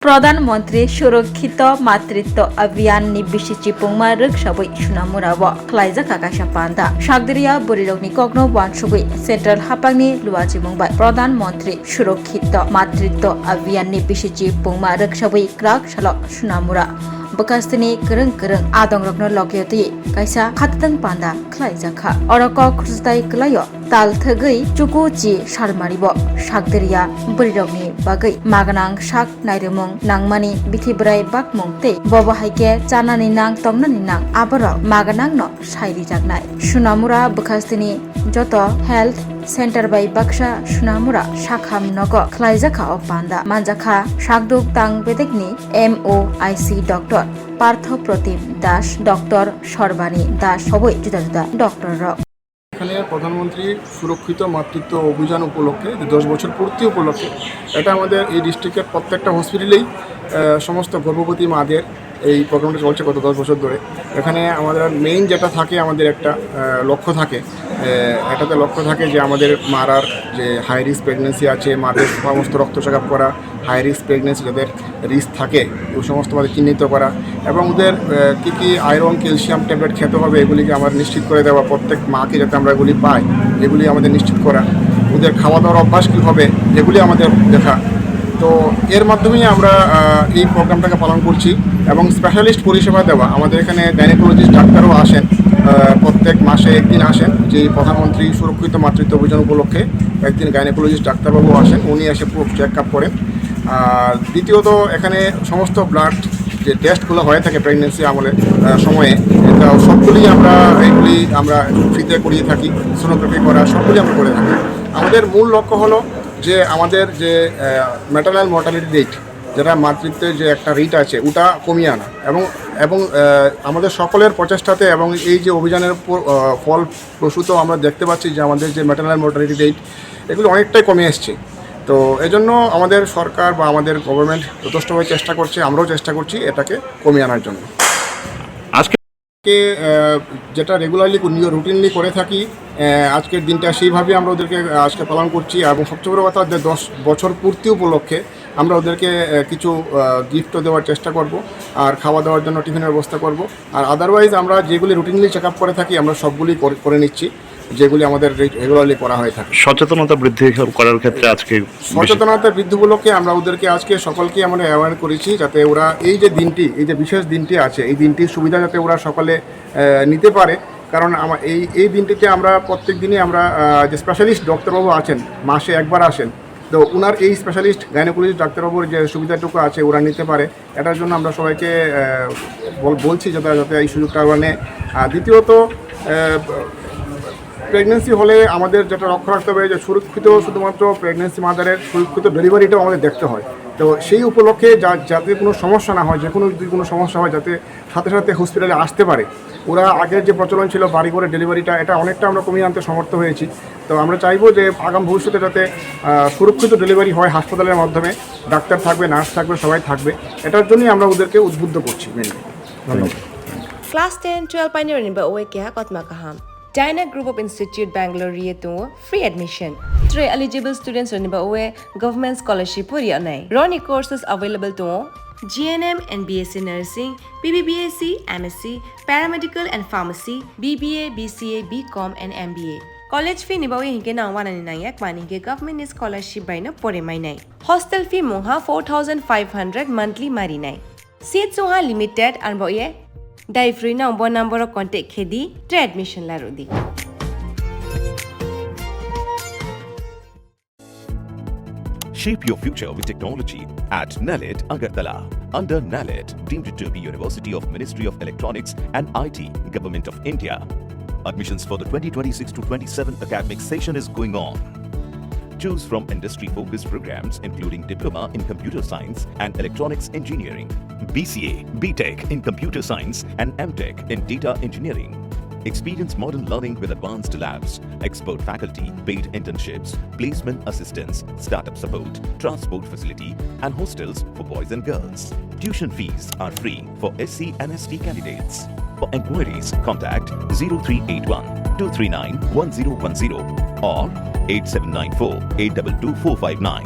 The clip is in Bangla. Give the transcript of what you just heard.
प्रधानमंत्री सुरक्षित मातृत्व अभियान नि बिसिचि पुंगमा रगसाबै सुनामुरा व खलाइजाखा कासा पान्दा सागदिरिया बोरिरगनि कग्नो वानसुगै सेंट्रल हापांनि लुवाजि मुंबाय प्रधानमंत्री सुरक्षित मातृत्व अभियान नि बिसिचि पुंगमा रगसाबै क्राक सल सुनामुरा बकास्तिनि करं आदंरगनो लगियति काइसा खाततंग पान्दा खलाइजाखा अरक खुजताय कलायो ताल थगै चुकुचि सालमारिब सागदिरिया बोरिरगनि बागै मागनां साग नायरमुं नांमानि बिथिब्राय बाकमुं ते बबाहायके चानानि नां तंगनानि नां आबराव मागनां न साइरि जागनाय सुनामुरा बकास्तिनि जत हेल्थ सेंटर बाय बाक्सा सुनामुरा शाखाम नग खलाइजाखा अ पान्दा मानजाखा सागदुक तांग बेदेकनि MOIC डॉक्टर पार्थ प्रतिम दास डॉक्टर सरबानी दास सबै जुदा जुदा डॉक्टर এখানে প্রধানমন্ত্রী সুরক্ষিত মাতৃত্ব অভিযান উপলক্ষে 10 বছর পূর্তি উপলক্ষে এটা আমাদের এই ডিস্ট্রিক্টের প্রত্যেকটা হসপিটালেই সমস্ত গর্ভবতী মাদের এই প্রোগ্রামটা চলছে গত 10 বছর ধরে। এখানে আমাদের মেইন যেটা থাকে আমাদের একটা লক্ষ্য থাকে, এটাতে লক্ষ্য থাকে যে আমাদের মারার যে হাই রিস্ক প্রেগনেন্সি আছে, মাদের সমস্ত রক্ত চেক আপ করা, হাই রিস্ক প্রেগনেন্সি যাদের রিস্ক থাকে ওই সমস্ত মাদের চিহ্নিত করা এবং ওদের কী কী আয়রন ক্যালসিয়াম ট্যাবলেট খেতে হবে এগুলিকে আমার নিশ্চিত করে দেওয়া, প্রত্যেক মাকে যাতে আমরা এগুলি পাই এগুলি আমাদের নিশ্চিত করা, ওদের খাওয়া দাওয়ার অভ্যাস কী হবে এগুলি আমাদের দেখা। তো এর মাধ্যমেই আমরা এই প্রোগ্রামটাকে পালন করছি এবং স্পেশালিস্ট পরিষেবা দেওয়া। আমাদের এখানে গাইনোকোলজিস্ট ডাক্তারও আসেন, প্রত্যেক মাসে একদিন আসেন, যে প্রধানমন্ত্রী সুরক্ষিত মাতৃত্ব অভিযান উপলক্ষে একদিন গাইনোকোলজিস্ট ডাক্তারবাবু আসেন, উনি এসে পুরো চেক আপ করেন। আর দ্বিতীয়ত এখানে সমস্ত ব্লাড যে টেস্টগুলো হয়ে থাকে প্রেগনেন্সি আমলে সময়ে এটা সবগুলি এইগুলি আমরা ফ্রিতে করিয়ে থাকি, সোনোগ্রাফি করা সবগুলি আমরা করে থাকি। আমাদের মূল লক্ষ্য হলো যে আমাদের যে ম্যাটারনাল মর্টালিটি রেট, যেটা মাতৃত্বের যে একটা রেট আছে ওটা কমিয়ে আনা এবং আমাদের সকলের প্রচেষ্টাতে এবং এই যে অভিযানের ফল প্রসূত আমরা দেখতে পাচ্ছি যে আমাদের যে ম্যাটারনাল মর্টালিটি রেট এগুলো অনেকটাই কমে এসছে। তো এজন্য আমাদের সরকার বা আমাদের গভর্নমেন্ট যথেষ্টভাবে চেষ্টা করছে, আমরাও চেষ্টা করছি এটাকে কমিয়ে আনার জন্য। আজকে যেটা রেগুলারলি রুটিনলি করে থাকি, আজকের দিনটা সেইভাবে আমরা ওদেরকে আজকে পালন করছি এবং সবচেয়ে বড় কথা 10 বছর পূর্তি উপলক্ষে আমরা ওদেরকে কিছু গিফটও দেওয়ার চেষ্টা করব আর খাওয়া দাওয়ার জন্য টিফিনের ব্যবস্থা করব। আর আদারওয়াইজ আমরা যেগুলি রুটিনলি চেক আপ করে থাকি আমরা সবগুলি করে নিচ্ছি, যেগুলি আমাদের রেগুলারলি করা হয়ে থাকে। সচেতনতা বৃদ্ধি করার ক্ষেত্রে আজকে সচেতনতা বৃদ্ধি উপলক্ষে আমরা ওদেরকে আজকে সকলকে আমরা অ্যাওয়ার করেছি যাতে ওরা এই যে দিনটি, এই যে বিশেষ দিনটি আছে এই দিনটির সুবিধা যাতে ওরা সকলে নিতে পারে। কারণ এই দিনটিতে আমরা প্রত্যেক দিনই আমরা যে স্পেশালিস্ট ডাক্তারবাবু আছেন মাসে একবার আসেন, তো ওনার এই স্পেশালিস্ট গাইনোকোলজিস্ট ডাক্তারবাবুর যে সুবিধাটুকু আছে ওরা নিতে পারে, এটার জন্য আমরা সবাইকে বলছি যাতে এই সুযোগটা ওরা নেয়। দ্বিতীয়ত প্রেগনেন্সি হলে আমাদের যেটা লক্ষ্য রাখতে হবে যে সুরক্ষিত শুধুমাত্র প্রেগনেন্সি মাদারের সুরক্ষিত ডেলিভারিটাও আমাদের দেখতে হয়। তো সেই উপলক্ষে যাতে কোনো সমস্যা না হয়, যে কোনো সমস্যা হয় যাতে সাথে সাথে হসপিটালে আসতে পারে। ওরা আগের যে প্রচলন ছিল বাড়ি করে ডেলিভারিটা, এটা অনেকটা আমরা কমিয়ে আনতে সমর্থ হয়েছি। তো আমরা চাইবো যে আগাম ভবিষ্যতে যাতে সুরক্ষিত ডেলিভারি হয় হাসপাতালের মাধ্যমে, ডাক্তার থাকবে, নার্স থাকবে, সবাই থাকবে, এটার জন্যই আমরা ওদেরকে উদ্বুদ্ধ করছি মেনলি। ধন্যবাদ। Class 10-12 pioneering ba oe kya kotma kaham. China Group of Institute Bangalore to free admission. 3 eligible students on ba oe government scholarship puri anai. Roni courses available to GNM and BSc Nursing, BBBSc, MSc, Paramedical and Pharmacy, BBA, BCA, BCom and MBA. College fee nibawe hinke na 199 mani ke government scholarship by na pore mai nai. Hostel fee moha 4500 monthly mari nai. Seats soha limited and boye dai free na number of contact khedi tre admission la rodi. Shape your future with technology at NALED Agartala. Under NALED, deemed to be University of Ministry of Electronics and IT, Government of India. Admissions for the 2026 to 27 academic session is going on. Choose from industry-focused programs including Diploma in Computer Science and Electronics Engineering, BCA, BTech in Computer Science and MTech in Data Engineering. Experience modern learning with advanced labs, expert faculty, paid internships, placement assistance, startup support, transport facility and hostels for boys and girls. Tuition fees are free for SC and ST candidates. For enquiries, contact 0381 239 1010 or 8794 822 459.